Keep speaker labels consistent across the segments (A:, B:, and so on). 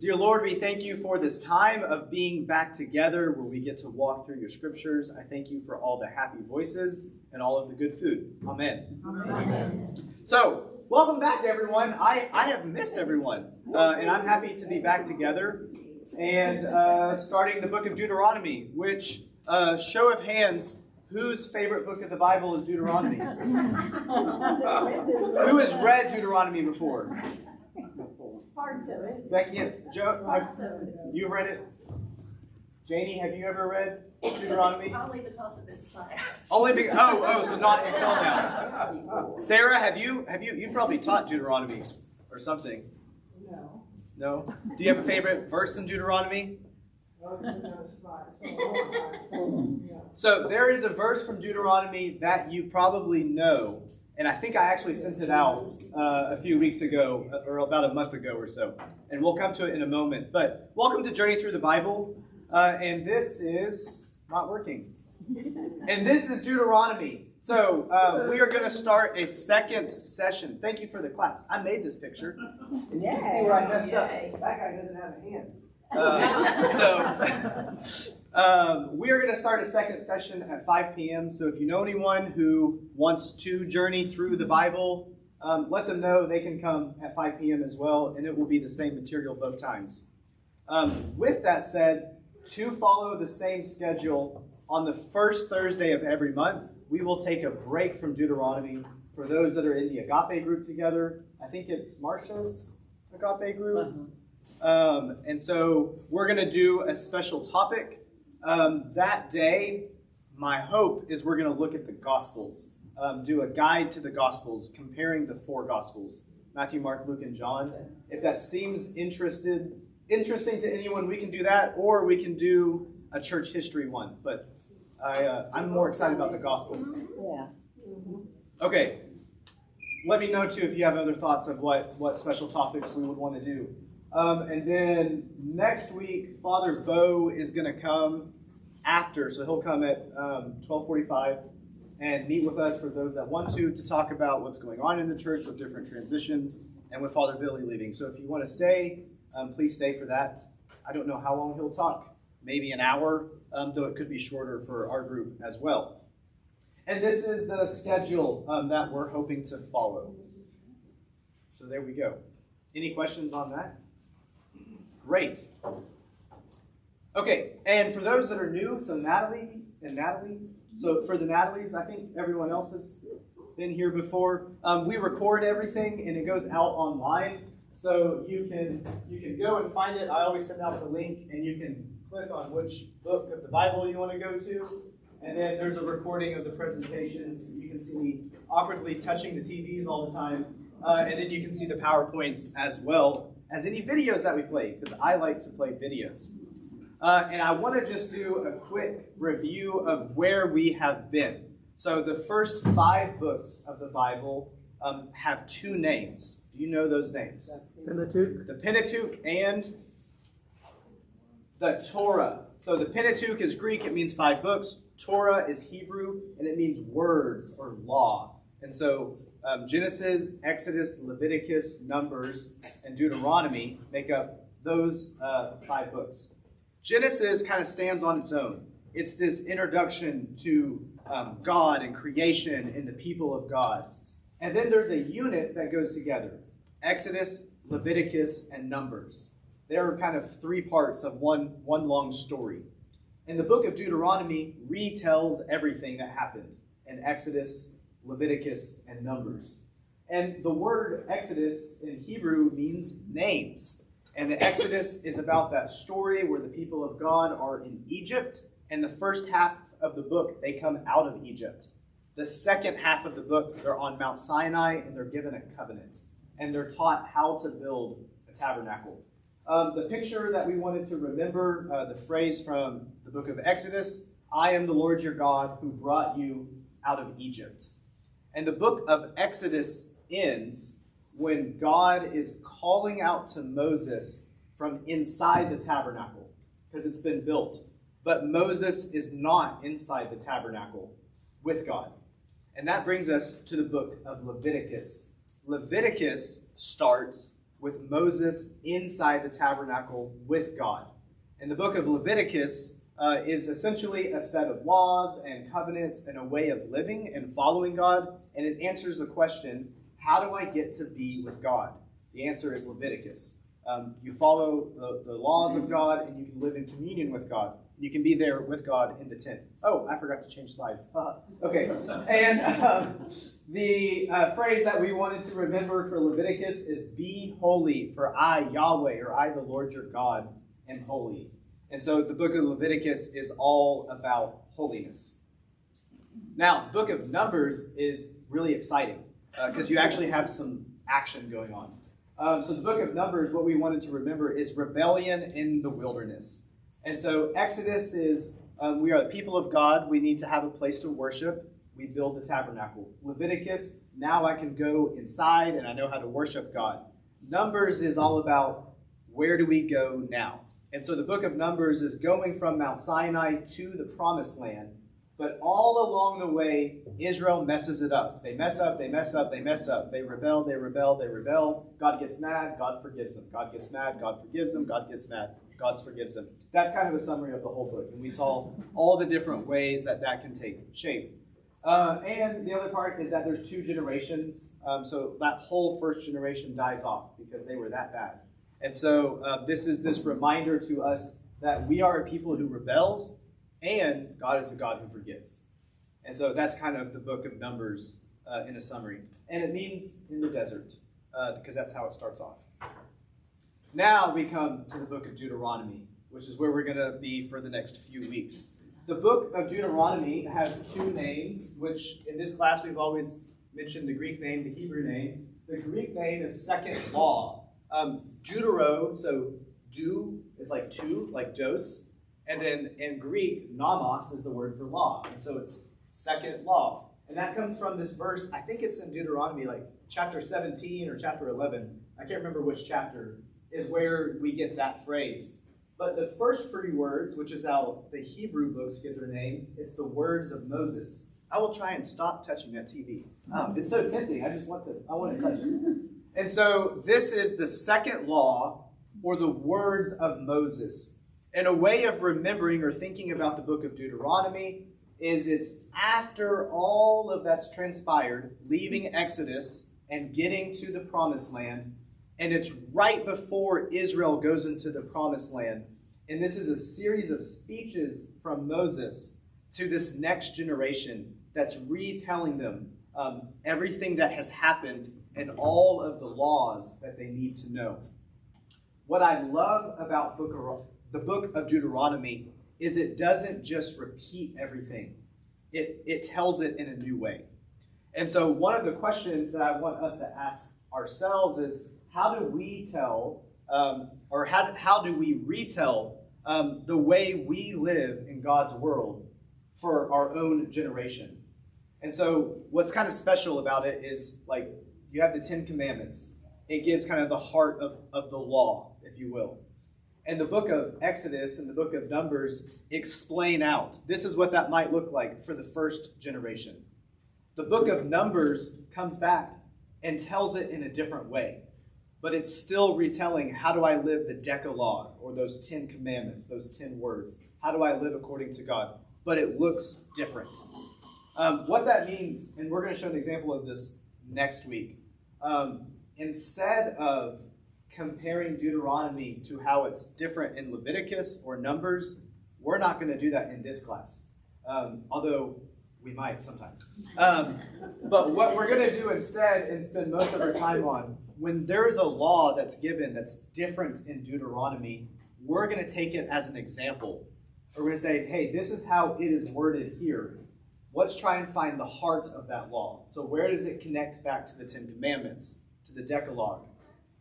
A: Dear Lord, we thank you for this time of being back together where we get to walk through your scriptures. I thank you for all the happy voices and all of the good food. Amen.
B: Amen.
A: So, welcome back to everyone. I have missed everyone, and I'm happy to be back together and starting the book of Deuteronomy, which, show of hands, whose favorite book of the Bible is Deuteronomy? Who has read Deuteronomy before?
B: Parts of it.
A: Becky, Joe,
B: Parts of it.
A: you've read it? Janie, have you ever read Deuteronomy?
B: Only because of this class.
A: Only because, so not until now. Sarah, you've probably taught Deuteronomy or something.
B: No.
A: No? Do you have a favorite verse in Deuteronomy? So there is a verse from Deuteronomy that you probably know, and I think I actually sent it out a few weeks ago, or about a month ago or so, and we'll come to it in a moment. But welcome to Journey Through the Bible, and this is not working. And this is Deuteronomy. So we are going to start a second session. Thank you for the claps. I made this picture. And you can see where I messed up. That guy doesn't have a hand. We are going to start a second session at 5 p.m. So if you know anyone who wants to journey through the Bible, let them know they can come at 5 p.m. as well, and it will be the same material both times. With that said, to follow the same schedule, on the first Thursday of every month, we will take a break from Deuteronomy for those that are in the Agape group together. I think it's Marsha's Agape group. And so we're going to do a special topic. That day, my hope is we're going to look at the Gospels, do a guide to the Gospels, comparing the four Gospels, Matthew, Mark, Luke, and John. If that seems interesting to anyone, we can do that, or we can do a church history one. But I'm more excited about the Gospels.
B: Yeah.
A: Okay. Let me know, too, if you have other thoughts of what special topics we would want to do. And then next week, Father Bo is going to come after. So he'll come at 12:45 and meet with us for those that want to talk about what's going on in the church with different transitions and with Father Billy leaving. So if you want to stay, please stay for that. I don't know how long he'll talk. Maybe an hour, though it could be shorter for our group as well. And this is the schedule that we're hoping to follow. So there we go. Any questions on that? Great. Okay, and for those that are new, so Natalie, so for the Natalies, I think everyone else has been here before. We record everything and it goes out online, so you can go and find it. I always send out the link, and you can click on which book of the Bible you want to go to, and then there's a recording of the presentations. You can see me awkwardly touching the TVs all the time, and then you can see the PowerPoints as well as any videos that we play, because I like to play videos. And I want to just do a quick review of where we have been. So the first 5 books of the Bible have 2 names. Do you know those names?
C: Pentateuch.
A: The Pentateuch and the Torah. So the Pentateuch is Greek, it means 5 books. Torah is Hebrew, and it means words or law. And so Genesis, Exodus, Leviticus, Numbers, and Deuteronomy make up those 5 books. Genesis kind of stands on its own. It's this introduction to God and creation and the people of God. And then there's a unit that goes together. Exodus, Leviticus, and Numbers. They're kind of 3 parts of one long story. And the book of Deuteronomy retells everything that happened in Exodus, Leviticus, and Numbers. And the word Exodus in Hebrew means names. And the Exodus is about that story where the people of God are in Egypt. And the first half of the book, they come out of Egypt. The second half of the book, they're on Mount Sinai, and they're given a covenant. And they're taught how to build a tabernacle. The picture that we wanted to remember, the phrase from the book of Exodus, I am the Lord your God who brought you out of Egypt. And the book of Exodus ends when God is calling out to Moses from inside the tabernacle, because it's been built. But Moses is not inside the tabernacle with God. And that brings us to the book of Leviticus. Leviticus starts with Moses inside the tabernacle with God. And the book of Leviticus is essentially a set of laws and covenants and a way of living and following God. And it answers the question, how do I get to be with God? The answer is Leviticus. You follow the laws of God, and you can live in communion with God. You can be there with God in the tent. Oh, I forgot to change slides. Okay. And the phrase that we wanted to remember for Leviticus is, be holy, for I, Yahweh, or I, the Lord your God, am holy. And so the book of Leviticus is all about holiness. Now, the book of Numbers is really exciting because you actually have some action going on. So the book of Numbers, what we wanted to remember is rebellion in the wilderness. And so Exodus is, we are the people of God. We need to have a place to worship. We build the tabernacle. Leviticus, now I can go inside and I know how to worship God. Numbers is all about where do we go now? And so the book of Numbers is going from Mount Sinai to the promised land. But all along the way, Israel messes it up. They mess up, they mess up, they mess up. They rebel, they rebel, they rebel. God gets mad, God forgives them. God gets mad, God forgives them. God gets mad, God forgives them. That's kind of a summary of the whole book. And we saw all the different ways that that can take shape. And the other part is that there's 2 generations. So that whole first generation dies off because they were that bad. And so this is this reminder to us that we are a people who rebels, and God is a God who forgives. And so that's kind of the book of Numbers in a summary. And it means in the desert, because that's how it starts off. Now we come to the book of Deuteronomy, which is where we're going to be for the next few weeks. The book of Deuteronomy has 2 names, which in this class we've always mentioned the Greek name, the Hebrew name. The Greek name is second law. Deutero, so do is like 2, like dos. And then in Greek, nomos is the word for law. And so it's second law. And that comes from this verse, I think it's in Deuteronomy, like chapter 17 or chapter 11. I can't remember which chapter, is where we get that phrase. But the first 3 words, which is how the Hebrew books get their name, it's the words of Moses. I will try and stop touching that TV. It's so tempting. I want to touch it. And so this is the second law, or the words of Moses. And a way of remembering or thinking about the book of Deuteronomy is it's after all of that's transpired, leaving Exodus and getting to the promised land. And it's right before Israel goes into the promised land. And this is a series of speeches from Moses to this next generation that's retelling them everything that has happened and all of the laws that they need to know. What I love about the book of Deuteronomy is it doesn't just repeat everything. It tells it in a new way. And so one of the questions that I want us to ask ourselves is, how do we tell, or how do we retell the way we live in God's world for our own generation? And so what's kind of special about it is, like, you have the 10 Commandments. It gives kind of the heart of the law, if you will. And the book of Exodus and the book of Numbers explain out. This is what that might look like for the first generation. The book of Numbers comes back and tells it in a different way. But it's still retelling, how do I live the Decalogue, or those 10 commandments, those 10 words? How do I live according to God? But it looks different. What that means, and we're going to show an example of this next week. Instead of comparing Deuteronomy to how it's different in Leviticus or Numbers, we're not going to do that in this class. Although we might sometimes. But what we're going to do instead, and spend most of our time on, when there is a law that's given that's different in Deuteronomy, we're going to take it as an example. We're going to say, hey, this is how it is worded here. Let's try and find the heart of that law. So where does it connect back to the 10 Commandments, to the Decalogue?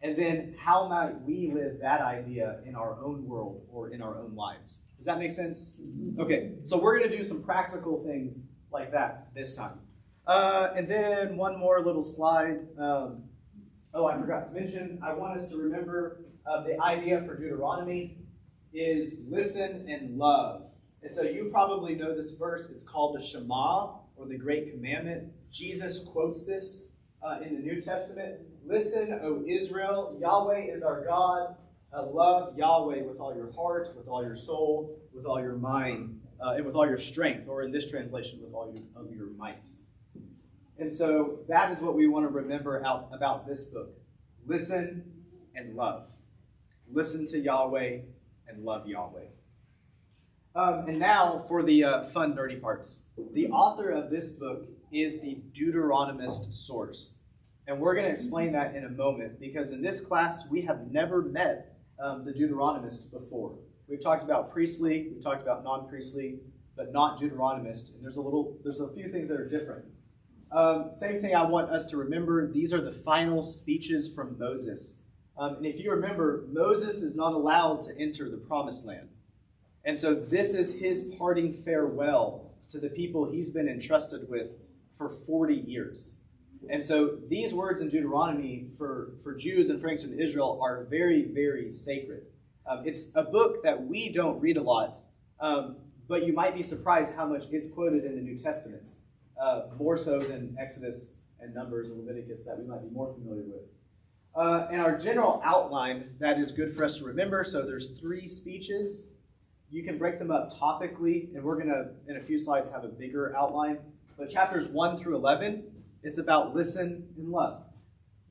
A: And then how might we live that idea in our own world or in our own lives? Does that make sense? Okay, so we're going to do some practical things like that this time. And then one more little slide. I forgot to mention, I want us to remember the idea for Deuteronomy is listen and love. And so you probably know this verse. It's called the Shema, or the Great Commandment. Jesus quotes this in the New Testament. Listen, O Israel, Yahweh is our God. Love Yahweh with all your heart, with all your soul, with all your mind, and with all your strength, or in this translation, with all of your might. And so that is what we want to remember about this book. Listen and love. Listen to Yahweh and love Yahweh. And now for the fun, nerdy parts. The author of this book is the Deuteronomist source. And we're going to explain that in a moment, because in this class, we have never met the Deuteronomist before. We've talked about priestly, we've talked about non-priestly, but not Deuteronomist. And there's a few things that are different. Same thing I want us to remember. These are the final speeches from Moses. And if you remember, Moses is not allowed to enter the promised land. And so this is his parting farewell to the people he's been entrusted with for 40 years. And so these words in Deuteronomy for Jews and Franks in Israel are very, very sacred. It's a book that we don't read a lot, but you might be surprised how much it's quoted in the New Testament, more so than Exodus and Numbers and Leviticus that we might be more familiar with. And our general outline that is good for us to remember, so there's 3 speeches. You can break them up topically, and we're going to, in a few slides, have a bigger outline. But chapters 1 through 11, it's about listen and love.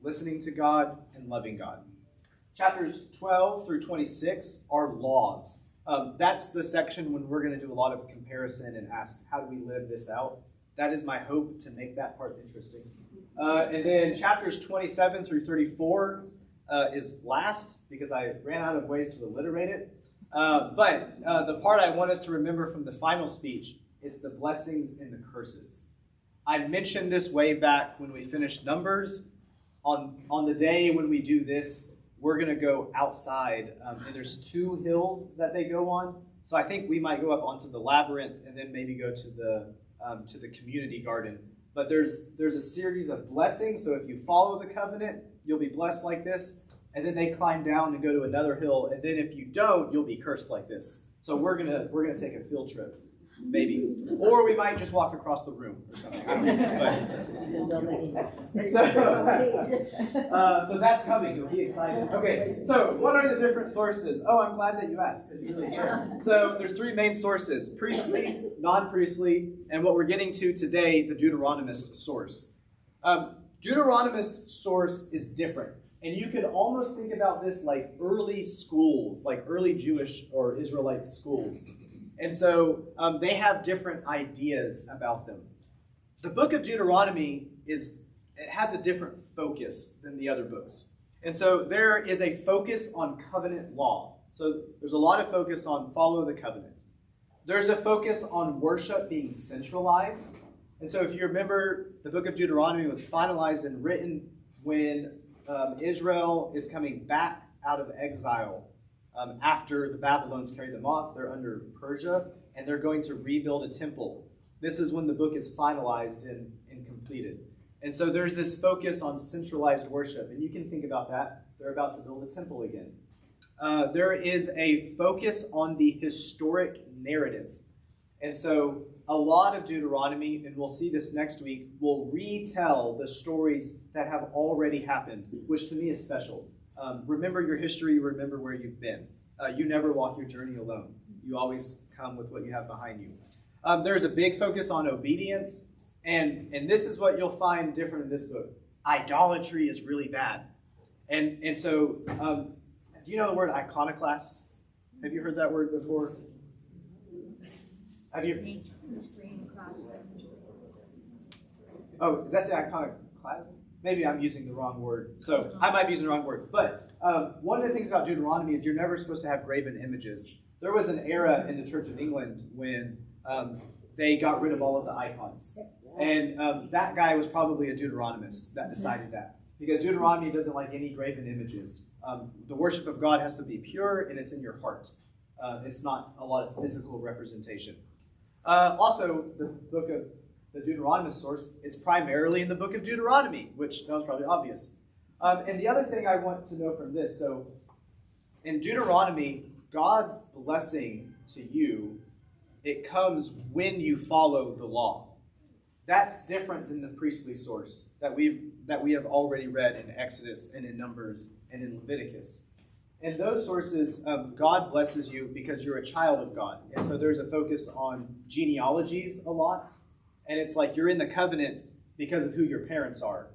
A: Listening to God and loving God. Chapters 12 through 26 are laws. That's the section when we're going to do a lot of comparison and ask, how do we live this out? That is my hope, to make that part interesting. And then chapters 27 through 34 is last, because I ran out of ways to alliterate it. But the part I want us to remember from the final speech, it's the blessings and the curses. I mentioned this way back when we finished Numbers. On the day when we do this, we're going to go outside, and there's 2 hills that they go on. So I think we might go up onto the labyrinth and then maybe go to the community garden. But there's a series of blessings. So if you follow the covenant, you'll be blessed like this. And then they climb down and go to another hill. And then if you don't, you'll be cursed like this. So we're gonna take a field trip, maybe, or we might just walk across the room or something. I don't know. So that's coming. You'll be excited. Okay. So what are the different sources? Oh, I'm glad that you asked, because you really care. So there's 3 main sources: priestly, non-priestly, and what we're getting to today, the Deuteronomist source. Deuteronomist source is different. And you could almost think about this like early schools, like early Jewish or Israelite schools. And so they have different ideas about them. The book of Deuteronomy has a different focus than the other books. And so there is a focus on covenant law. So there's a lot of focus on follow the covenant. There's a focus on worship being centralized. And so if you remember, the book of Deuteronomy was finalized and written when Israel is coming back out of exile after the Babylonians carried them off. They're under Persia, and they're going to rebuild a temple. This is when the book is finalized and completed. And so there's this focus on centralized worship, and you can think about that. They're about to build a temple again. There is a focus on the historic narrative. And so a lot of Deuteronomy, and we'll see this next week, will retell the stories that have already happened, which to me is special. Remember your history, remember where you've been. You never walk your journey alone. You always come with what you have behind you. There's a big focus on obedience, and this is what you'll find different in this book. Idolatry is really bad. And so, do you know the word iconoclast? Have you heard that word before? Have you? Oh, that's the iconoclasm? Maybe I'm using the wrong word. So I might be using the wrong word. But one of the things about Deuteronomy is you're never supposed to have graven images. There was an era in the Church of England when they got rid of all of the icons. And that guy was probably a Deuteronomist that decided that. Because Deuteronomy doesn't like any graven images. The worship of God has to be pure, and it's in your heart. It's not a lot of physical representation. Also, the book of the Deuteronomist source, it's primarily in the book of Deuteronomy, which that was probably obvious. And the other thing I want to know from this, so in Deuteronomy, God's blessing to you, it comes when you follow the law. That's different than the priestly source. that we have already read in Exodus and in Numbers and in Leviticus. And those sources, God blesses you because you're a child of God. And so there's a focus on genealogies a lot. And it's like you're in the covenant because of who your parents are.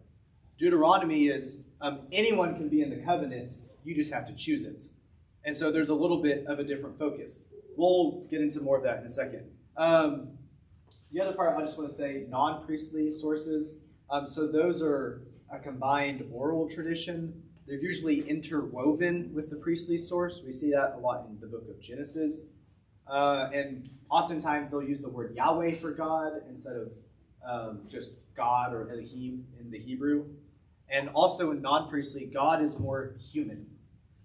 A: Deuteronomy is anyone can be in the covenant, you just have to choose it. And so there's a little bit of a different focus. We'll get into more of that in a second. The other part I just want to say, non-priestly sources. So those are a combined oral tradition. They're usually interwoven with the priestly source. We see that a lot in the book of Genesis. And oftentimes they'll use the word Yahweh for God instead of just God or Elohim in the Hebrew. And also in non-priestly, God is more human.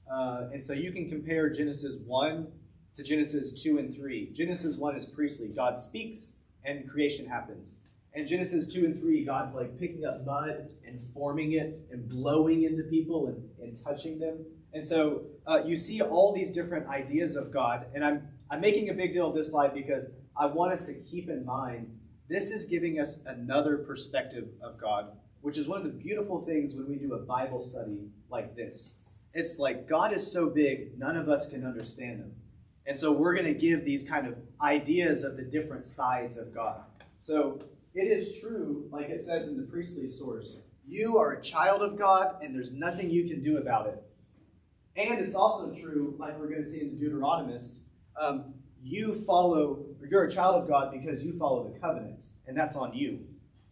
A: And so you can compare Genesis 1 to Genesis 2 and 3. Genesis 1 is priestly. God speaks and creation happens. And Genesis 2 and 3, God's like picking up mud and forming it and blowing into people and touching them. And so you see all these different ideas of God. And I'm making a big deal of this slide because I want us to keep in mind this is giving us another perspective of God, which is one of the beautiful things when we do a Bible study like this. It's like God is so big, none of us can understand him. And so we're going to give these kind of ideas of the different sides of God. So it is true, like it says in the priestly source, you are a child of God and there's nothing you can do about it. And it's also true, like we're going to see in the Deuteronomist, you're a child of God because you follow the covenant, and that's on you.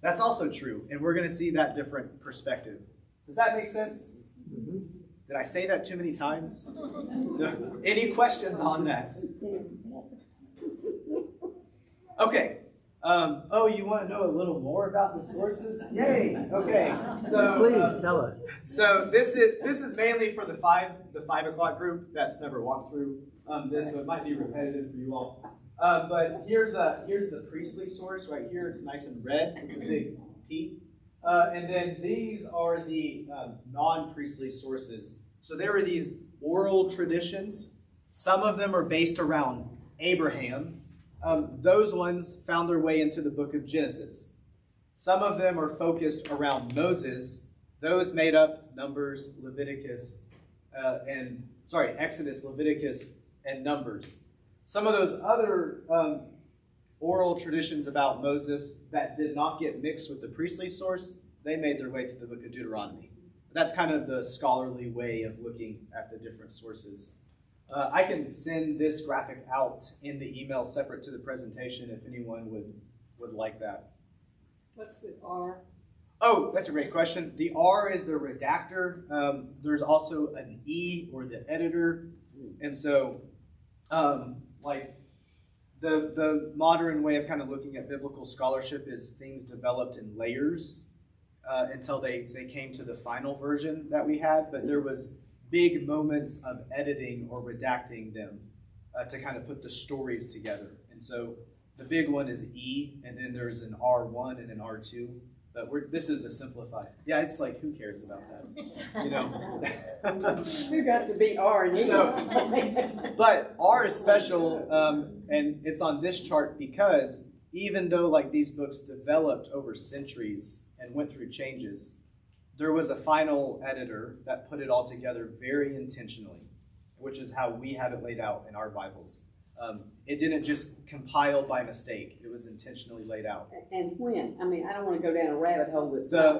A: That's also true, and we're going to see that different perspective. Does that make sense? Mm-hmm. Did I say that too many times? No. Any questions on that? Okay. You want to know a little more about the sources? Yay! Okay. So
C: please tell us.
A: So this is mainly for the 5 o'clock group that's never walked through this, so it might be repetitive for you all. But here's the priestly source right here. It's nice and red with a big P. And then these are the non-priestly sources. So there are these oral traditions. Some of them are based around Abraham. Those ones found their way into the book of Genesis. Some of them are focused around Moses. Those made up Numbers, Exodus, Leviticus, and Numbers. Some of those other oral traditions about Moses that did not get mixed with the priestly source, they made their way to the book of Deuteronomy. That's kind of the scholarly way of looking at the different sources. I can send this graphic out in the email separate to the presentation if anyone would like that.
B: What's the R?
A: Oh, that's a great question. The R is the redactor. There's also an E, or the editor. And so, like, the modern way of kind of looking at biblical scholarship is things developed in layers until they came to the final version that we had. But there was big moments of editing or redacting them to kind of put the stories together. And so the big one is E, and then there's an R1 and an R2. But this is a simplified. Yeah, it's like, who cares about that? You know?
B: Who got to be R and E?
A: But R is special, and it's on this chart because even though like these books developed over centuries and went through changes, there was a final editor that put it all together very intentionally, which is how we have it laid out in our Bibles. It didn't just compile by mistake. It was intentionally laid out.
B: And when? I mean, I don't want to go down a rabbit hole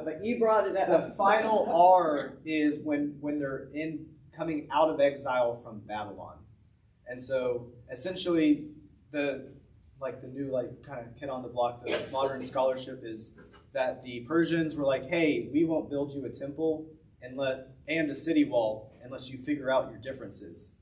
B: but you brought it up.
A: The final R is when they're coming out of exile from Babylon. And so essentially the new kind of kid on the block, the modern scholarship is that the Persians were like, hey, we won't build you a temple and a city wall unless you figure out your differences.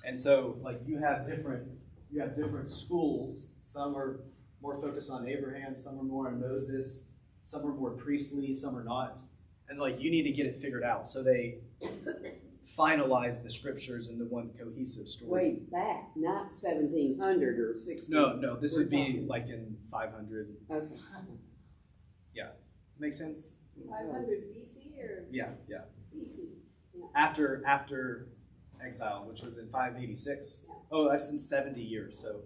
A: And so, like, you have different schools. Some are more focused on Abraham, some are more on Moses, some are more priestly, some are not. And like, you need to get it figured out. So they finalize the scriptures into one cohesive story.
B: Way back, not 1700 or 1600.
A: No, this would be like in 500.
B: Okay.
A: Yeah, makes sense.
B: 500 BC or?
A: Yeah.
B: BC. Yeah.
A: After exile, which was in 586. Oh, that's in 70 years. So,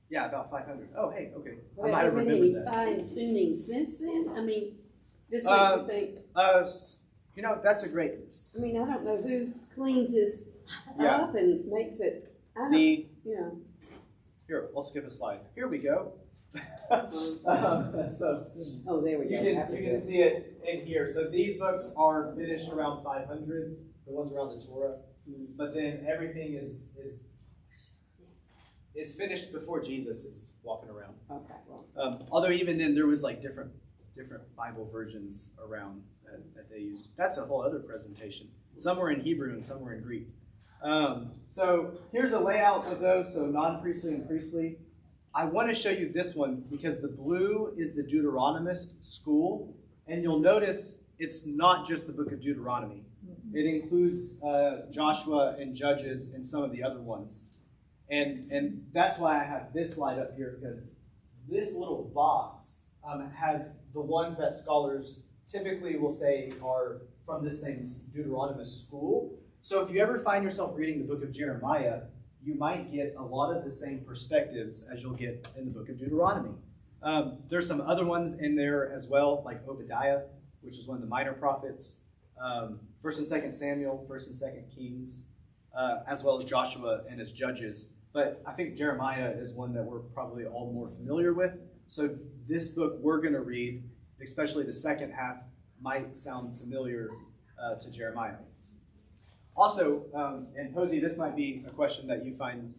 A: yeah, about 500. Oh, hey, okay.
B: Well, I might have remembered that. Fine tuning since then. I mean, This makes you think,
A: That's a great.
B: I mean, I don't know who cleans this
A: Yeah.
B: up and makes it,
A: Here, I'll skip a slide. Here we go. So
B: oh, there we
A: you
B: go.
A: can see it in here. So these books are finished around 500, the ones around the Torah, but then everything is finished before Jesus is walking around.
B: Okay, well.
A: Although even then there was like different Bible versions around that they used. That's a whole other presentation. Some were in Hebrew and some were in Greek. So here's a layout of those, so non-priestly and priestly. I want to show you this one because the blue is the Deuteronomist school, and you'll notice it's not just the book of Deuteronomy. It includes Joshua and Judges and some of the other ones. And that's why I have this slide up here, because this little box has the ones that scholars typically will say are from the same Deuteronomist school. So if you ever find yourself reading the book of Jeremiah, you might get a lot of the same perspectives as you'll get in the book of Deuteronomy. There's some other ones in there as well, like Obadiah, which is one of the minor prophets, 1st and 2nd Samuel, 1st and 2nd Kings, as well as Joshua and his judges. But I think Jeremiah is one that we're probably all more familiar with. So this book we're going to read, especially the second half, might sound familiar to Jeremiah. Also, and Posey, this might be a question that you find,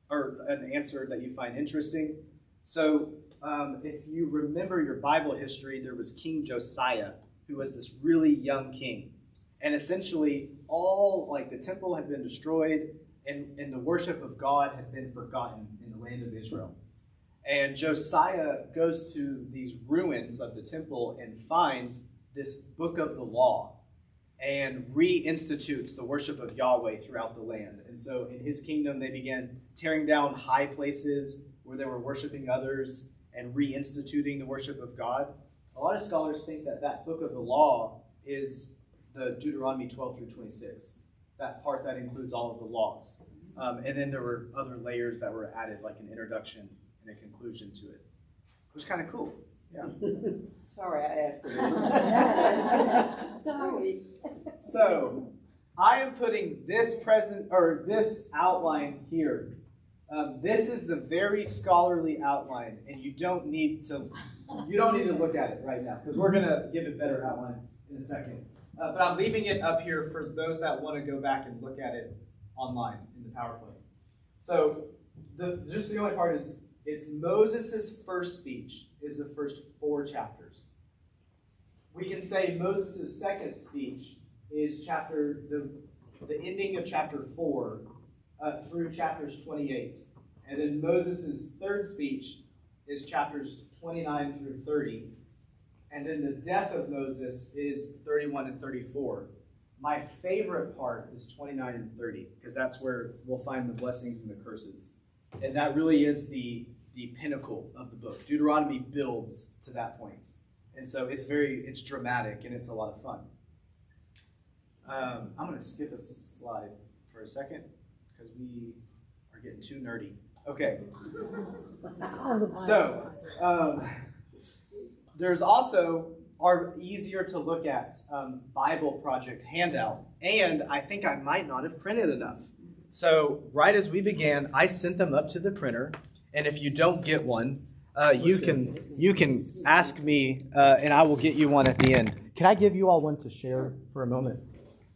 A: or an answer that you find interesting. So if you remember your Bible history, there was King Josiah, who was this really young king. And essentially, all, like, the temple had been destroyed, and the worship of God had been forgotten in the land of Israel. And Josiah goes to these ruins of the temple and finds this book of the law and reinstitutes the worship of Yahweh throughout the land. And so in his kingdom, they began tearing down high places where they were worshiping others and reinstituting the worship of God. A lot of scholars think that that book of the law is the Deuteronomy 12 through 26, that part that includes all of the laws. And then there were other layers that were added, like an introduction and a conclusion to it. It was kind of cool. Yeah.
B: Sorry, I asked. Sorry.
A: So, I am putting this this outline here. This is the very scholarly outline, and you don't need to look at it right now because we're going to give a better outline in a second. But I'm leaving it up here for those that want to go back and look at it online in the PowerPoint. So, the only part is it's Moses' first speech is the first 4 chapters. We can say Moses' second speech is the ending of chapter 4 through chapters 28. And then Moses' third speech is chapters 29 through 30. And then the death of Moses is 31 and 34. My favorite part is 29 and 30, because that's where we'll find the blessings and the curses. And that really is the pinnacle of the book. Deuteronomy builds to that point. And so it's dramatic and it's a lot of fun. I'm going to skip a slide for a second because we are getting too nerdy. Okay. So, there's also our easier to look at Bible Project handout. And I think I might not have printed enough. So right as we began, I sent them up to the printer. And if you don't get one, you can ask me, and I will get you one at the end. Can I give you all one to share for a moment?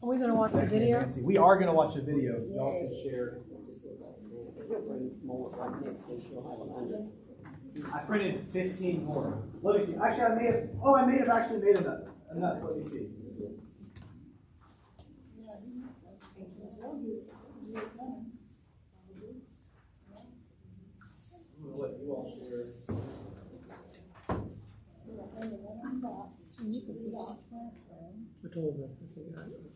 C: Are we going to watch the video?
A: Nancy, we are going to watch a video. Y'all can share. I printed 15 more. Let me see. Actually, I may have actually made enough. Let me see. I'm going to let you all share.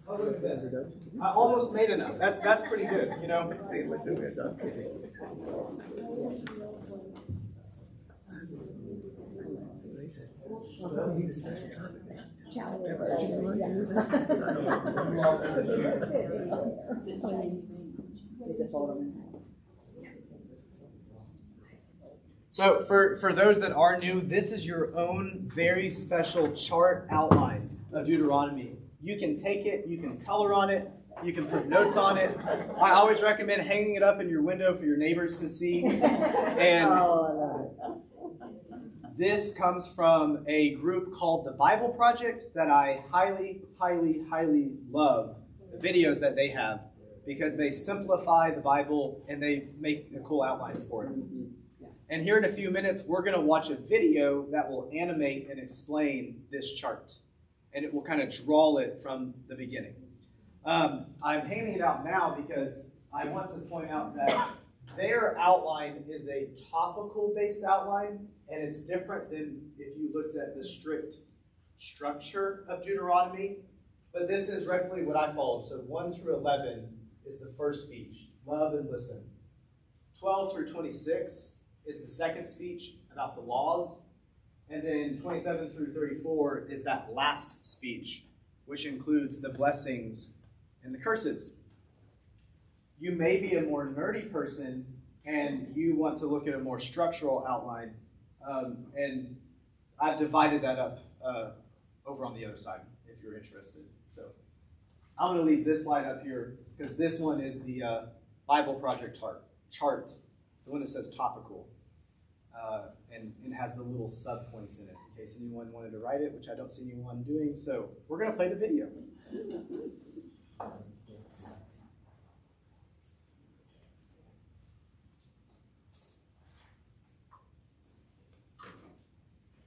A: Oh, look at this. I almost made enough. That's pretty good, you know. So for those that are new, this is your own very special chart outline of Deuteronomy. You can take it, you can color on it, you can put notes on it. I always recommend hanging it up in your window for your neighbors to see. And this comes from a group called the Bible Project that I highly, highly, highly love the videos that they have because they simplify the Bible and they make a cool outline for it. And here in a few minutes, we're going to watch a video that will animate and explain this chart. And it will kind of draw it from the beginning. I'm handing it out now because I want to point out that their outline is a topical-based outline, and it's different than if you looked at the strict structure of Deuteronomy. But this is roughly what I followed. So 1 through 11 is the first speech, love and listen. 12 through 26 is the second speech about the laws. And then 27 through 34 is that last speech, which includes the blessings and the curses. You may be a more nerdy person and you want to look at a more structural outline. And I've divided that up over on the other side if you're interested. So I'm going to leave this slide up here because this one is the Bible Project chart, the one that says topical. And it has the little sub-points in it in case anyone wanted to write it, which I don't see anyone doing. So we're going to play the video.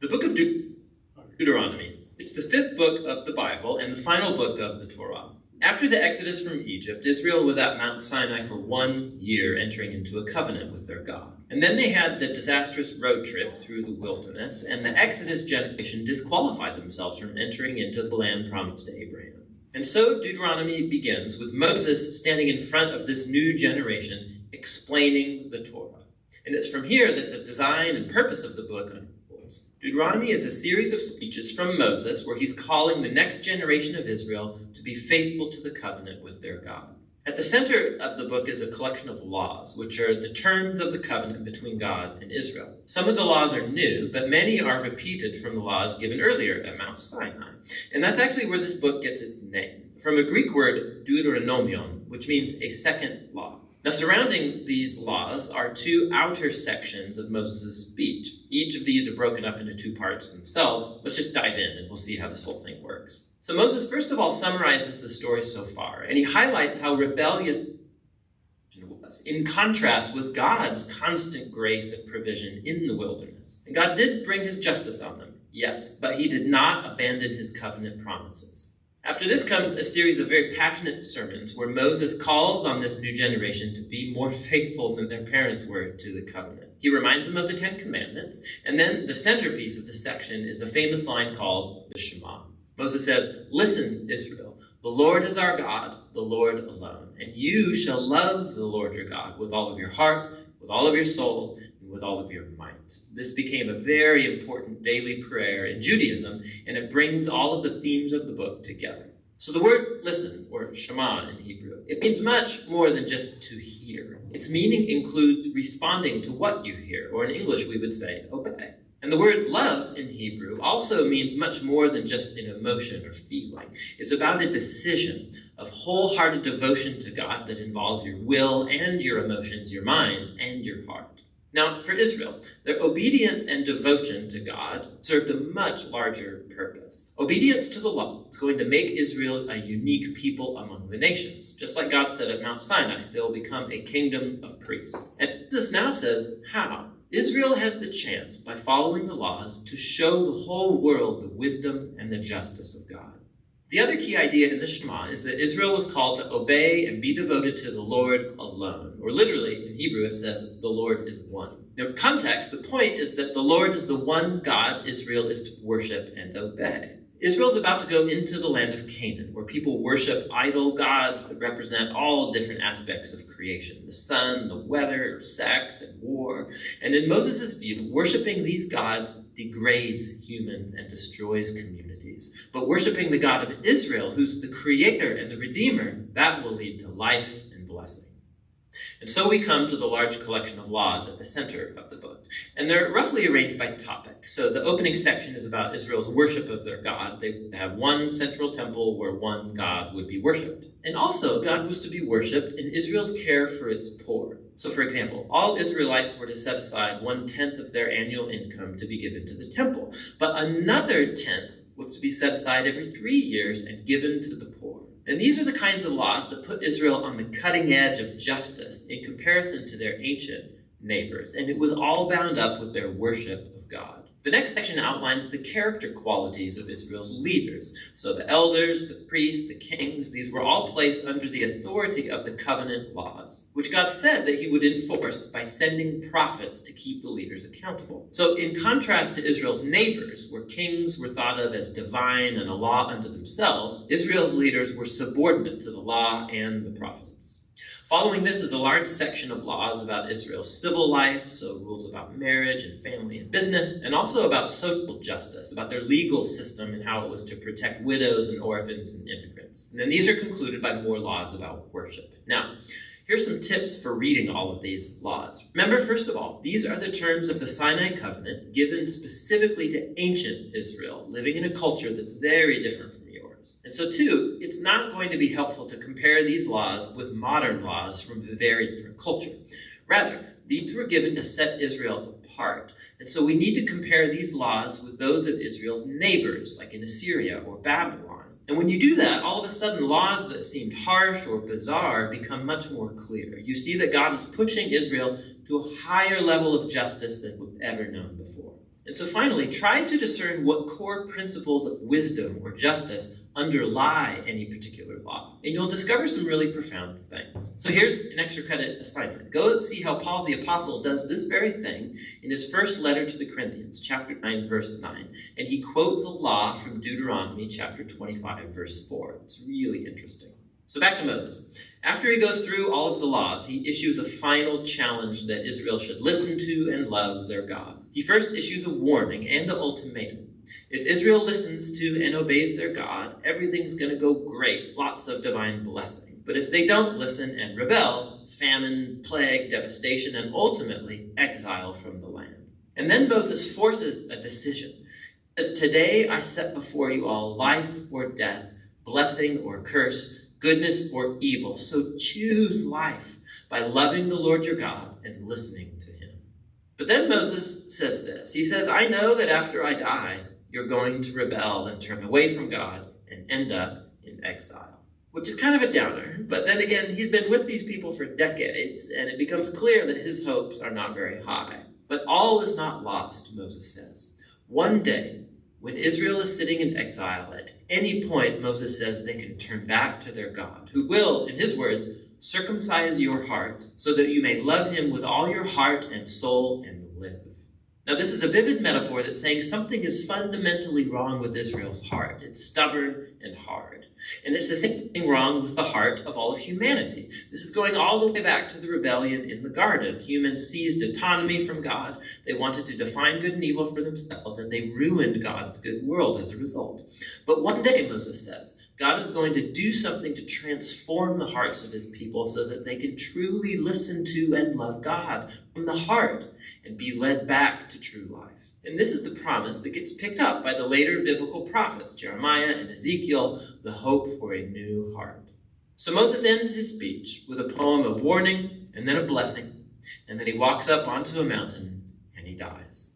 D: The book of Deuteronomy. It's the fifth book of the Bible and the final book of the Torah. After the exodus from Egypt, Israel was at Mount Sinai for 1 year, entering into a covenant with their God. And then they had the disastrous road trip through the wilderness, and the Exodus generation disqualified themselves from entering into the land promised to Abraham. And so Deuteronomy begins with Moses standing in front of this new generation, explaining the Torah. And it's from here that the design and purpose of the book unfolds. Deuteronomy is a series of speeches from Moses where he's calling the next generation of Israel to be faithful to the covenant with their God. At the center of the book is a collection of laws, which are the terms of the covenant between God and Israel. Some of the laws are new, but many are repeated from the laws given earlier at Mount Sinai. And that's actually where this book gets its name, from a Greek word, Deuteronomion, which means a second law. Now, surrounding these laws are two outer sections of Moses' speech. Each of these are broken up into two parts themselves. Let's just dive in and we'll see how this whole thing works. So Moses, first of all, summarizes the story so far, and he highlights how rebellious it was, in contrast with God's constant grace and provision in the wilderness. And God did bring his justice on them, yes, but he did not abandon his covenant promises. After this comes a series of very passionate sermons where Moses calls on this new generation to be more faithful than their parents were to the covenant. He reminds them of the 10 Commandments, and then the centerpiece of this section is a famous line called the Shema. Moses says, "Listen, Israel, the Lord is our God, the Lord alone, and you shall love the Lord your God with all of your heart, with all of your soul, and with all of your might." This became a very important daily prayer in Judaism, and it brings all of the themes of the book together. So the word listen, or Shema in Hebrew, it means much more than just to hear. Its meaning includes responding to what you hear, or in English we would say obey. And the word love in Hebrew also means much more than just an emotion or feeling. It's about a decision of wholehearted devotion to God that involves your will and your emotions, your mind and your heart. Now, for Israel, their obedience and devotion to God served a much larger purpose. Obedience to the law is going to make Israel a unique people among the nations. Just like God said at Mount Sinai, they will become a kingdom of priests. And this now says how. Israel has the chance, by following the laws, to show the whole world the wisdom and the justice of God. The other key idea in the Shema is that Israel was called to obey and be devoted to the Lord alone. Or literally, in Hebrew, it says, the Lord is one. Now, in context, the point is that the Lord is the one God Israel is to worship and obey. Israel is about to go into the land of Canaan, where people worship idol gods that represent all different aspects of creation: the sun, the weather, sex, and war. And in Moses' view, worshiping these gods degrades humans and destroys communities. But worshiping the God of Israel, who's the creator and the redeemer, that will lead to life and blessing. And so we come to the large collection of laws at the center of the book. And they're roughly arranged by topic. So the opening section is about Israel's worship of their God. They have one central temple where one God would be worshipped. And also, God was to be worshipped in Israel's care for its poor. So for example, all Israelites were to set aside 1/10 of their annual income to be given to the temple. But another 10th was to be set aside every 3 years and given to the poor. And these are the kinds of laws that put Israel on the cutting edge of justice in comparison to their ancient neighbors. And it was all bound up with their worship of God. The next section outlines the character qualities of Israel's leaders. So the elders, the priests, the kings, these were all placed under the authority of the covenant laws, which God said that he would enforce by sending prophets to keep the leaders accountable. So in contrast to Israel's neighbors, where kings were thought of as divine and a law unto themselves, Israel's leaders were subordinate to the law and the prophets. Following this is a large section of laws about Israel's civil life, so rules about marriage and family and business, and also about social justice, about their legal system and how it was to protect widows and orphans and immigrants. And then these are concluded by more laws about worship. Now, here's some tips for reading all of these laws. Remember, first of all, these are the terms of the Sinai covenant given specifically to ancient Israel, living in a culture that's very different from yours. And so, two, it's not going to be helpful to compare these laws with modern laws from a very different culture. Rather, these were given to set Israel apart. And so we need to compare these laws with those of Israel's neighbors, like in Assyria or Babylon. And when you do that, all of a sudden laws that seemed harsh or bizarre become much more clear. You see that God is pushing Israel to a higher level of justice than we've ever known before. And so finally, try to discern what core principles of wisdom or justice underlie any particular law. And you'll discover some really profound things. So here's an extra credit assignment. Go see how Paul the Apostle does this very thing in his first letter to the Corinthians, chapter 9, verse 9. And he quotes a law from Deuteronomy, chapter 25, verse 4. It's really interesting. So back to Moses. After he goes through all of the laws, he issues a final challenge that Israel should listen to and love their God. He first issues a warning and the ultimatum. If Israel listens to and obeys their God, everything's going to go great, lots of divine blessing. But if they don't listen and rebel, famine, plague, devastation, and ultimately exile from the land. And then Moses forces a decision. He says, "Today I set before you all life or death, blessing or curse, goodness or evil. So choose life by loving the Lord your God and listening to him." But then Moses says this. He says, "I know that after I die, you're going to rebel and turn away from God and end up in exile." Which is kind of a downer. But then again, he's been with these people for decades, and it becomes clear that his hopes are not very high. But all is not lost, Moses says. One day, when Israel is sitting in exile, at any point, Moses says they can turn back to their God, who will, in his words, circumcise your hearts so that you may love him with all your heart and soul and live. Now, this is a vivid metaphor that's saying something is fundamentally wrong with Israel's heart. It's stubborn and hard. And it's the same thing wrong with the heart of all of humanity. This is going all the way back to the rebellion in the garden. Humans seized autonomy from God. They wanted to define good and evil for themselves, and they ruined God's good world as a result. But one day, Moses says, God is going to do something to transform the hearts of his people so that they can truly listen to and love God from the heart and be led back to true life. And this is the promise that gets picked up by the later biblical prophets, Jeremiah and Ezekiel, the hope for a new heart. So Moses ends his speech with a poem of warning and then a blessing, and then he walks up onto a mountain and he dies.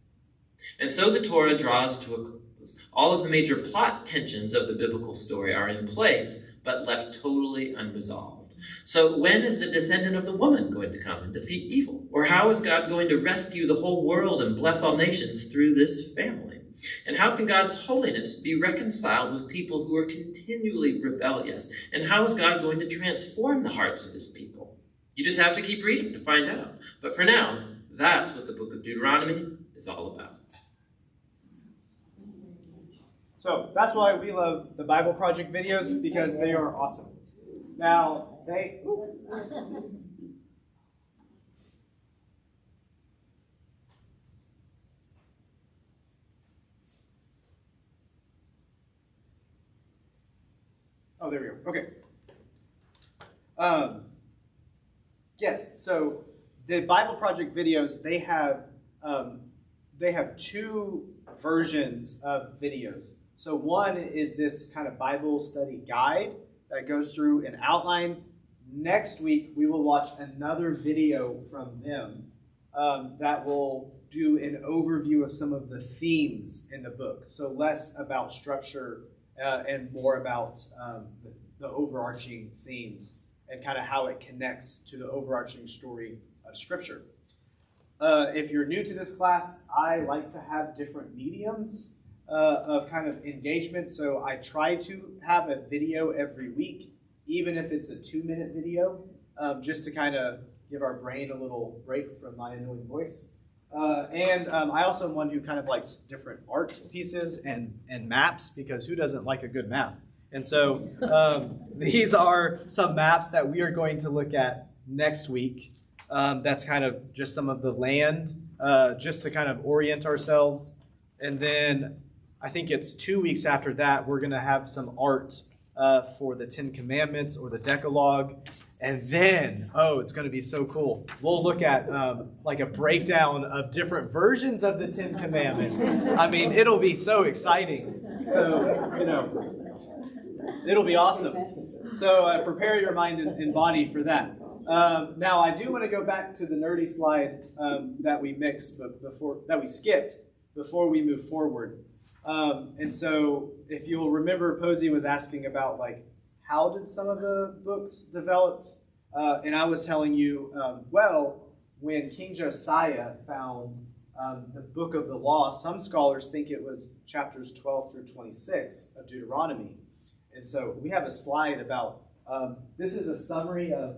D: And so the Torah draws to a close. All of the major plot tensions of the biblical story are in place, but left totally unresolved. So when is the descendant of the woman going to come and defeat evil? Or how is God going to rescue the whole world and bless all nations through this family? And how can God's holiness be reconciled with people who are continually rebellious? And how is God going to transform the hearts of his people? You just have to keep reading to find out. But for now, that's what the book of Deuteronomy is all about.
A: So that's why we love the Bible Project videos, because they are awesome. Now, they... Oh, there we go. Okay. Yes. So the Bible Project videos, they have two versions of videos. So one is this kind of Bible study guide that goes through an outline. Next week, we will watch another video from them that will do an overview of some of the themes in the book. So less about structure and more about the overarching themes and kind of how it connects to the overarching story of Scripture. If you're new to this class, I like to have different mediums of kind of engagement. So I try to have a video every week, even if it's a 2-minute video, just to kind of give our brain a little break from my annoying voice. I also am one who kind of likes different art pieces and maps, because who doesn't like a good map? And so these are some maps that we are going to look at next week. That's kind of just some of the land, just to kind of orient ourselves. And then I think it's 2 weeks after that, we're going to have some art for the 10 Commandments or the Decalogue. And then, it's going to be so cool. We'll look at like a breakdown of different versions of the 10 Commandments. I mean, it'll be so exciting. So, it'll be awesome. So prepare your mind and body for that. Now, I do want to go back to the nerdy slide that we skipped before we move forward. And so, if you'll remember, Posey was asking about how did some of the books developed? And I was telling you, when King Josiah found the book of the law, some scholars think it was chapters 12 through 26 of Deuteronomy. And so we have a slide about, this is a summary of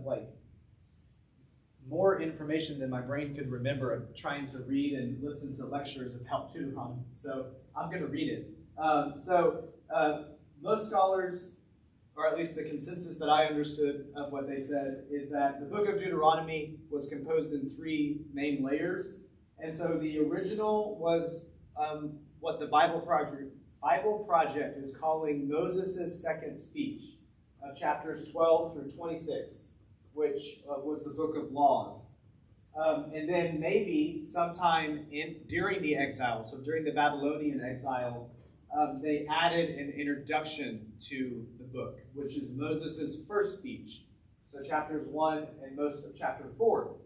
A: more information than my brain could remember of trying to read and listen to lectures about Deuteronomy. So I'm going to read it. Most scholars, or at least the consensus that I understood of what they said, is that the book of Deuteronomy was composed in 3 main layers. And so the original was what the Bible Project is calling Moses' second speech, chapters 12 through 26, which was the book of laws. And then maybe sometime during the exile, so during the Babylonian exile, they added an introduction to the book, which is Moses' first speech, so chapters 1 and most of chapter 4.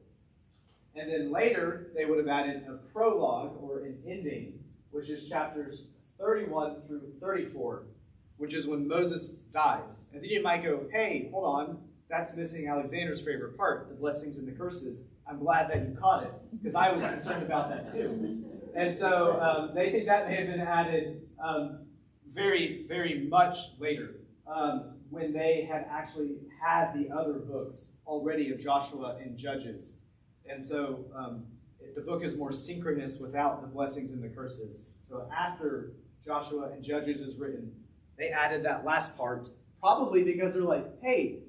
A: And then later, they would have added a prologue or an ending, which is chapters 31 through 34, which is when Moses dies. And then you might go, hey, hold on, that's missing Alexander's favorite part, the blessings and the curses. I'm glad that you caught it, because I was concerned about that too. And so they think that may have been added very, very much later, when they had actually had the other books already of Joshua and Judges. And so the book is more synchronous without the blessings and the curses. So after Joshua and Judges is written, they added that last part, probably because they're like, hey,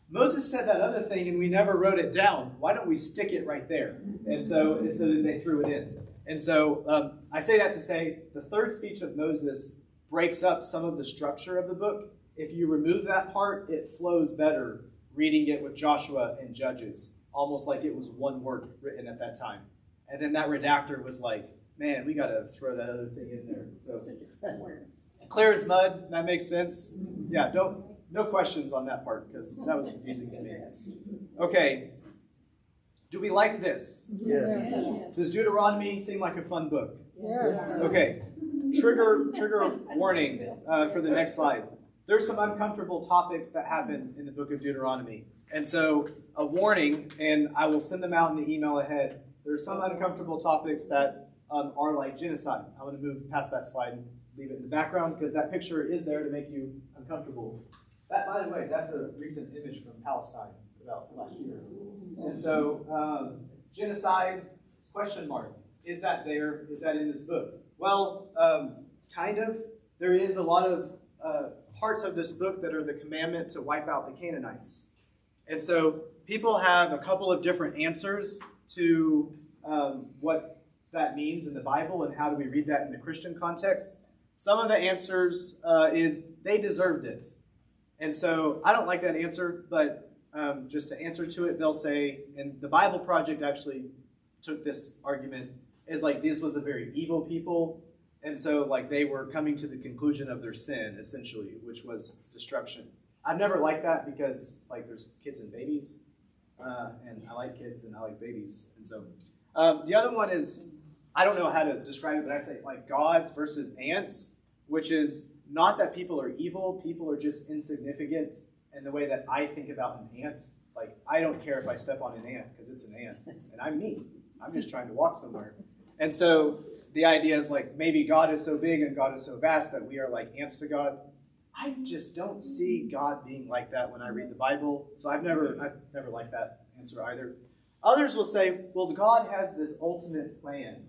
A: Moses said that other thing and we never wrote it down. Why don't we stick it right there? And so they threw it in. And so I say that to say the third speech of Moses breaks up some of the structure of the book. If you remove that part, it flows better reading it with Joshua and Judges, almost like it was one work written at that time. And then that redactor was like, man, we got to throw that other thing in there. So clear as mud, that makes sense. Yeah, no questions on that part, because that was confusing to me. Okay, do we like this?
C: Yes.
A: Does Deuteronomy seem like a fun book?
C: Yes.
A: Okay, trigger warning for the next slide. There's some uncomfortable topics that happen in the book of Deuteronomy. And so a warning, and I will send them out in the email ahead. There's some uncomfortable topics that are like genocide. I'm going to move past that slide and leave it in the background, because that picture is there to make you uncomfortable. That, by the way, that's a recent image from Palestine about last year. And so genocide, question mark. Is that there? Is that in this book? Well, kind of. There is a lot of parts of this book that are the commandment to wipe out the Canaanites. And so people have a couple of different answers to what that means in the Bible and how do we read that in the Christian context. Some of the answers is they deserved it. And so I don't like that answer, but just to answer to it, they'll say, and the Bible Project actually took this argument, is like this was a very evil people, and so like they were coming to the conclusion of their sin, essentially, which was destruction. I've never liked that because like there's kids and babies, and I like kids and I like babies, and so the other one is, I don't know how to describe it, but I say like gods versus ants, which is not that people are evil, people are just insignificant in the way that I think about an ant. Like, I don't care if I step on an ant because it's an ant, and I'm me. I'm just trying to walk somewhere. And so the idea is like maybe God is so big and God is so vast that we are like ants to God. I just don't see God being like that when I read the Bible, so I've never liked that answer either. Others will say, well, God has this ultimate plan.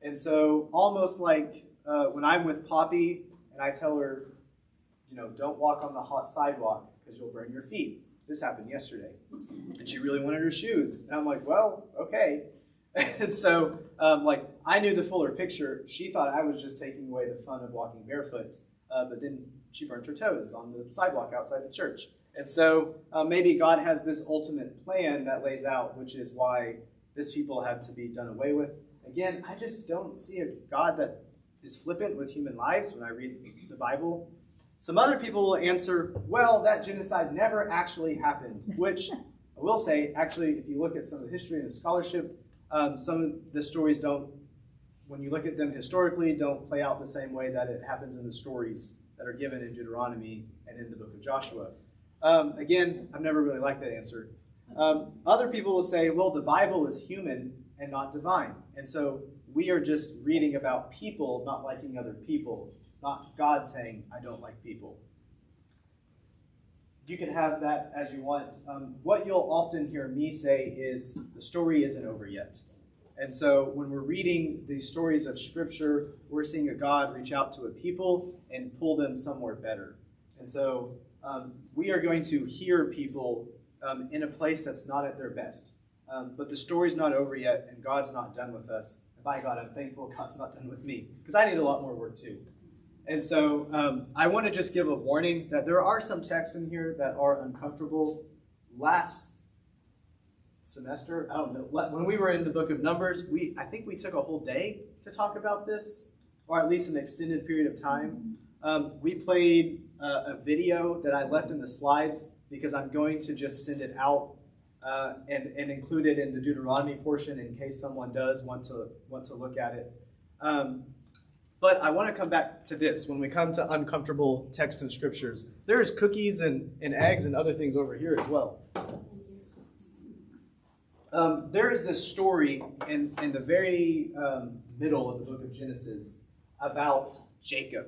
A: And so almost like when I'm with Poppy and I tell her, don't walk on the hot sidewalk because you'll burn your feet. This happened yesterday. And she really wanted her shoes. And I'm like, well, okay. And so I knew the fuller picture. She thought I was just taking away the fun of walking barefoot. But then she burnt her toes on the sidewalk outside the church. And so maybe God has this ultimate plan that lays out, which is why this people have to be done away with. Again, I just don't see a God that is flippant with human lives when I read the Bible. Some other people will answer, well, that genocide never actually happened, which I will say, actually, if you look at some of the history and the scholarship, some of the stories don't, when you look at them historically, don't play out the same way that it happens in the stories that are given in Deuteronomy and in the book of Joshua. Again, I've never really liked that answer. Other people will say, well, the Bible is human and not divine. And so we are just reading about people not liking other people, not God saying, I don't like people. You can have that as you want. What you'll often hear me say is, the story isn't over yet. And so when we're reading these stories of Scripture, we're seeing a God reach out to a people and pull them somewhere better. And so we are going to hear people in a place that's not at their best. But the story's not over yet, and God's not done with us. And by God, I'm thankful God's not done with me, because I need a lot more work too. And so I want to just give a warning that there are some texts in here that are uncomfortable. Last semester, I don't know, when we were in the book of Numbers, I think we took a whole day to talk about this, or at least an extended period of time. We played a video that I left in the slides because I'm going to just send it out and include it in the Deuteronomy portion in case someone does want to look at it. But I want to come back to this when we come to uncomfortable text and scriptures. There's cookies and eggs and other things over here as well. There is this story in the very middle of the book of Genesis about Jacob.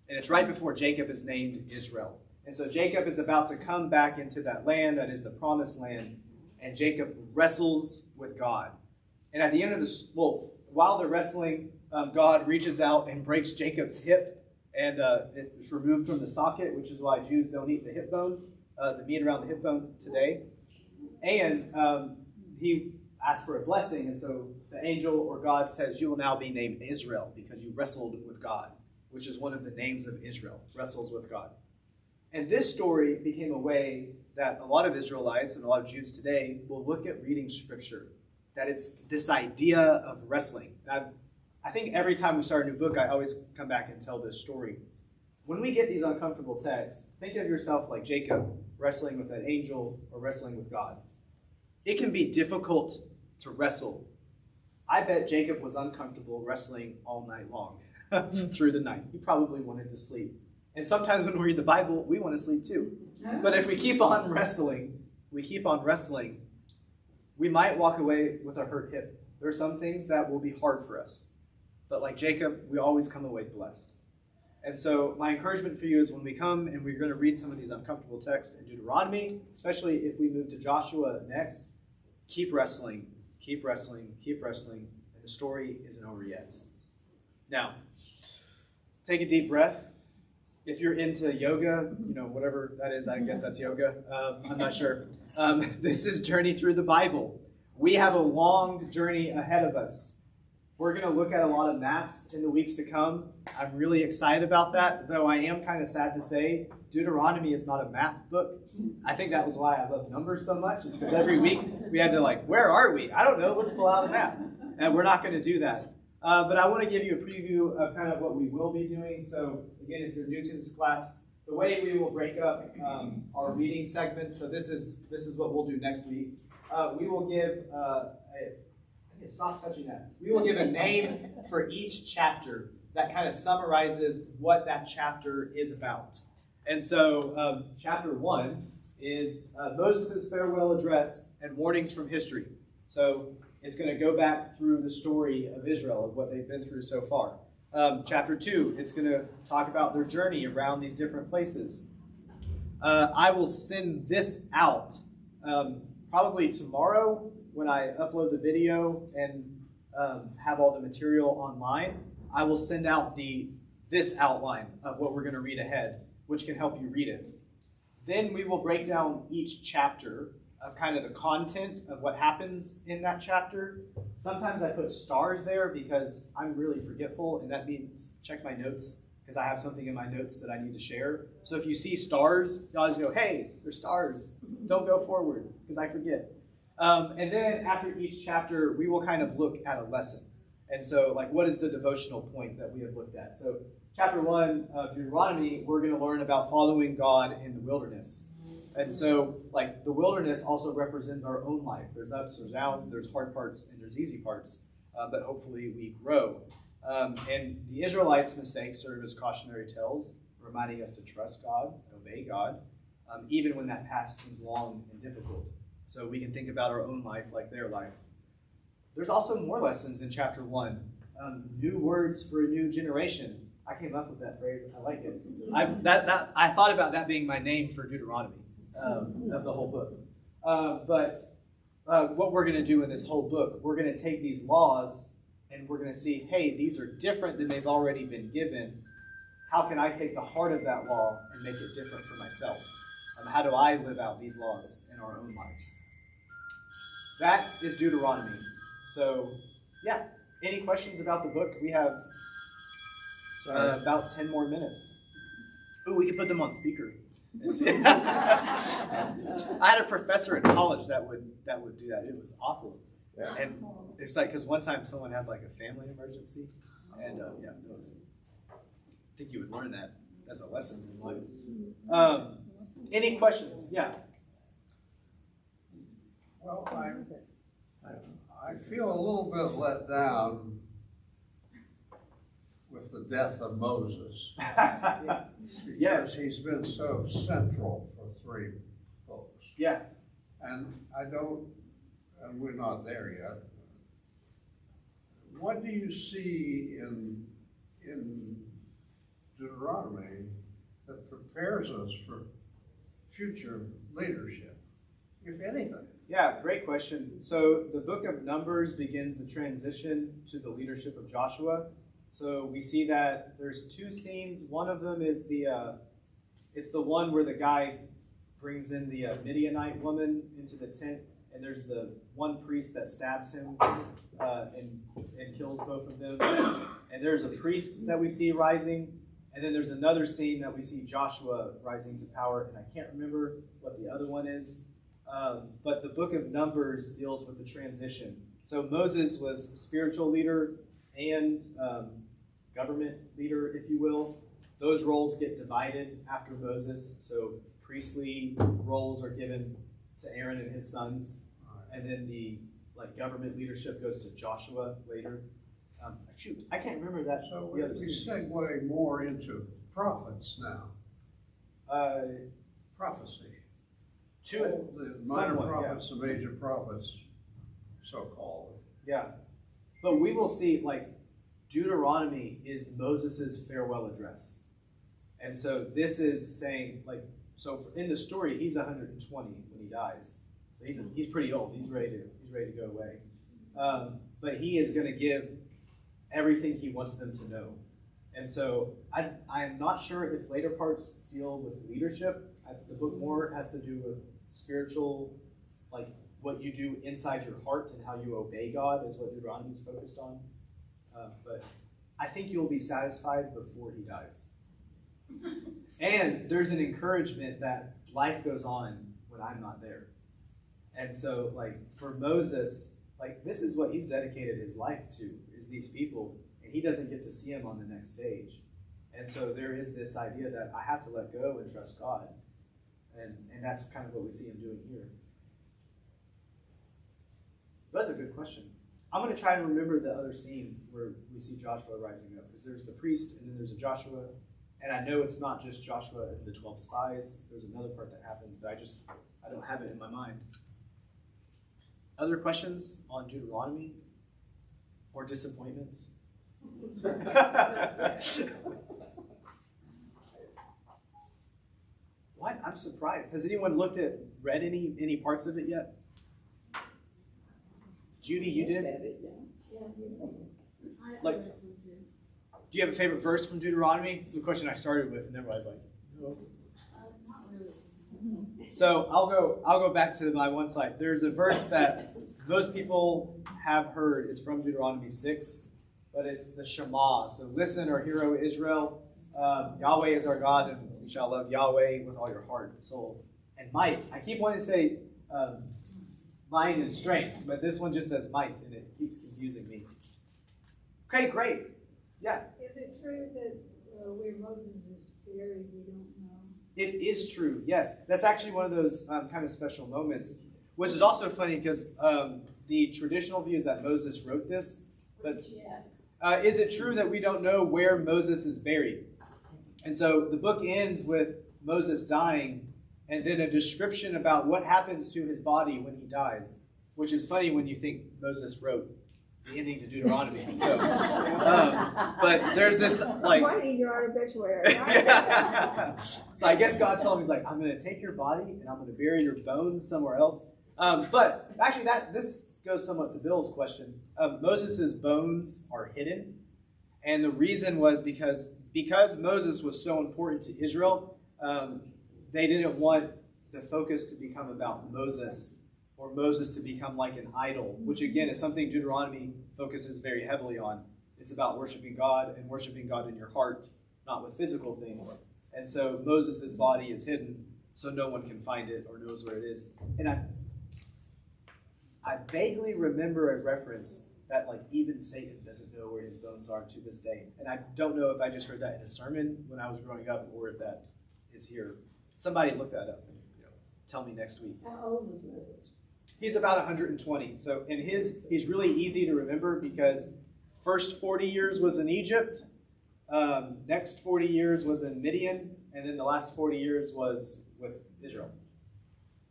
A: And it's right before Jacob is named Israel. And so Jacob is about to come back into that land that is the promised land. And Jacob wrestles with God. And at the end of this, while they're wrestling, God reaches out and breaks Jacob's hip. And it's removed from the socket, which is why Jews don't eat the hip bone, the meat around the hip bone today. And he asked for a blessing. And so the angel or God says, you will now be named Israel because you wrestled with God, which is one of the names of Israel, wrestles with God. And this story became a way that a lot of Israelites and a lot of Jews today will look at reading Scripture, that it's this idea of wrestling. I think every time we start a new book, I always come back and tell this story. When we get these uncomfortable texts, think of yourself like Jacob wrestling with an angel or wrestling with God. It can be difficult to wrestle. I bet Jacob was uncomfortable wrestling all night long through the night. He probably wanted to sleep. And sometimes when we read the Bible, we want to sleep too. But if we keep on wrestling, we might walk away with a hurt hip. There are some things that will be hard for us. But like Jacob, we always come away blessed. And so my encouragement for you is when we come and we're going to read some of these uncomfortable texts in Deuteronomy, especially if we move to Joshua next, keep wrestling, keep wrestling, keep wrestling, and the story isn't over yet. Now, take a deep breath. If you're into yoga, whatever that is, I guess that's yoga. I'm not sure. This is Journey Through the Bible. We have a long journey ahead of us. We're going to look at a lot of maps in the weeks to come. I'm really excited about that, though I am kind of sad to say Deuteronomy is not a map book. I think that was why I love numbers so much, is because every week we had to where are we? I don't know, let's pull out a map. And we're not going to do that. But I want to give you a preview of kind of what we will be doing. So again, if you're new to this class, the way we will break up our reading segments, so this is what we'll do next week. We will give stop touching that. We will give a name for each chapter that kind of summarizes what that chapter is about. And so chapter 1 is Moses' farewell address and warnings from history. So it's going to go back through the story of Israel, of what they've been through so far. Chapter 2, it's going to talk about their journey around these different places. I will send this out probably tomorrow when I upload the video and have all the material online. I will send out this outline of what we're going to read ahead, which can help you read it. Then we will break down each chapter of kind of the content of what happens in that chapter. Sometimes I put stars there because I'm really forgetful, and that means check my notes because I have something in my notes that I need to share. So if you see stars, you always go, hey, there's stars. Don't go forward because I forget. And then after each chapter, we will kind of look at a lesson. And so, what is the devotional point that we have looked at? So chapter 1 of Deuteronomy, we're going to learn about following God in the wilderness. And so, the wilderness also represents our own life. There's ups, there's downs, there's hard parts, and there's easy parts. But hopefully we grow. And the Israelites' mistakes serve as cautionary tales, reminding us to trust God, obey God, even when that path seems long and difficult. So we can think about our own life like their life. There's also more lessons in chapter 1. New words for a new generation. I came up with that phrase. I like it. I thought about that being my name for Deuteronomy of the whole book. But what we're going to do in this whole book, we're going to take these laws and we're going to see, hey, these are different than they've already been given. How can I take the heart of that law and make it different for myself? How do I live out these laws in our own lives? That is Deuteronomy. So, yeah. Any questions about the book? We have about 10 more minutes. Ooh, we could put them on speaker. I had a professor in college that would do that. It was awful. Yeah. And it's because one time someone had a family emergency. And it was, I think you would learn that as a lesson in life. Any questions? Yeah.
E: Well, I feel a little bit let down with the death of Moses.
A: Yes.
E: He's been so central for 3 books.
A: Yeah.
E: And and we're not there yet. What do you see in Deuteronomy that prepares us for future leadership, if anything?
A: Yeah, great question. So the book of Numbers begins the transition to the leadership of Joshua. So we see that there's 2 scenes. One of them is it's the one where the guy brings in the Midianite woman into the tent, and there's the one priest that stabs him and kills both of them. And there's a priest that we see rising. And then there's another scene that we see Joshua rising to power, and I can't remember what the other one is. But the book of Numbers deals with the transition. So Moses was spiritual leader and government leader, if you will. Those roles get divided after Moses. So priestly roles are given to Aaron and his sons. And then the government leadership goes to Joshua later. I can't remember that.
E: So we segue more into prophets now. Prophecy. The minor prophets, the major prophets, so-called.
A: Yeah. But we will see, Deuteronomy is Moses' farewell address. And so this is saying, so in the story, he's 120 when he dies. So he's pretty old. He's ready to go away. But he is going to give everything he wants them to know. And so I am not sure if later parts deal with leadership. The book more has to do with spiritual, what you do inside your heart and how you obey God is what Deuteronomy is focused on. But I think you'll be satisfied before he dies. And there's an encouragement that life goes on when I'm not there. And so, like, for Moses, like, this is what he's dedicated his life to, is these people, and he doesn't get to see them on the next stage. And so there is this idea that I have to let go and trust God. And that's kind of what we see him doing here. That's a good question. I'm going to try and remember the other scene where we see Joshua rising up, because there's the priest, and then there's a Joshua, and I know it's not just Joshua and the 12 spies. There's another part that happens, but I don't have it in my mind. Other questions on Deuteronomy or disappointments? What? I'm surprised. Has anyone read any parts of it yet? Judy, you did? Like, do you have a favorite verse from Deuteronomy? This is a question I started with, and everybody's like, no.
F: Not really.
A: So I'll go back to my one slide. There's a verse that most people have heard. It's from Deuteronomy 6, but it's the Shema. So listen, or hear, O Israel, Yahweh is our God, and you shall love Yahweh with all your heart and soul and might. I keep wanting to say mind and strength, but this one just says might, and it keeps confusing me. Okay, great. Yeah.
F: Is it true that where Moses is buried, we don't know?
A: It is true, yes. That's actually one of those kind of special moments, which is also funny because the traditional view is that Moses wrote this. But is it true that we don't know where Moses is buried? And so the book ends with Moses dying, and then a description about what happens to his body when he dies, which is funny when you think Moses wrote the ending to Deuteronomy. So, but there's this like.
F: Why need your obituary?
A: So I guess God told him, he's like, I'm going to take your body and I'm going to bury your bones somewhere else. But actually, this goes somewhat to Bill's question. Moses' bones are hidden, and the reason was because Moses was so important to Israel. They didn't want the focus to become about Moses, or Moses to become like an idol, which again is something Deuteronomy focuses very heavily on. It's about worshiping God and worshiping God in your heart, not with physical things. And so Moses' body is hidden, so no one can find it or knows where it is. And I vaguely remember a reference that like even Satan doesn't know where his bones are to this day. And I don't know if I just heard that in a sermon when I was growing up or if that is here. Somebody look that up and tell me next week.
F: How old was Moses?
A: He's about 120. So he's really easy to remember because first 40 years was in Egypt, next 40 years was in Midian, and then the last 40 years was with Israel,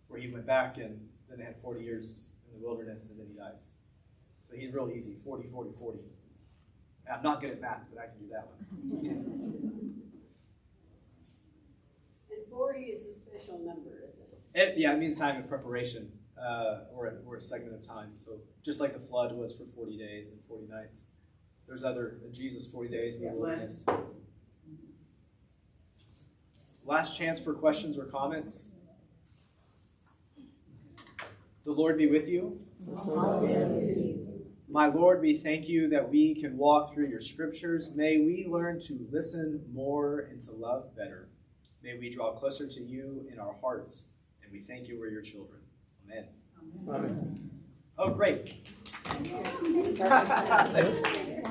A: where he went back and then they had 40 years in the wilderness and then he dies. So he's real easy, 40, 40, 40. I'm not good at math, but I can do that one.
B: And 40 is a special number, isn't it?
A: It means time of preparation, or a segment of time. So just like the flood was for 40 days and 40 nights. There's Jesus 40 days in the wilderness. Last chance for questions or comments. The Lord be with you. My Lord, we thank you that we can walk through your scriptures. May we learn to listen more and to love better. May we draw closer to you in our hearts. And we thank you we're your children. Amen.
E: Amen.
A: Oh, great.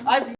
A: I've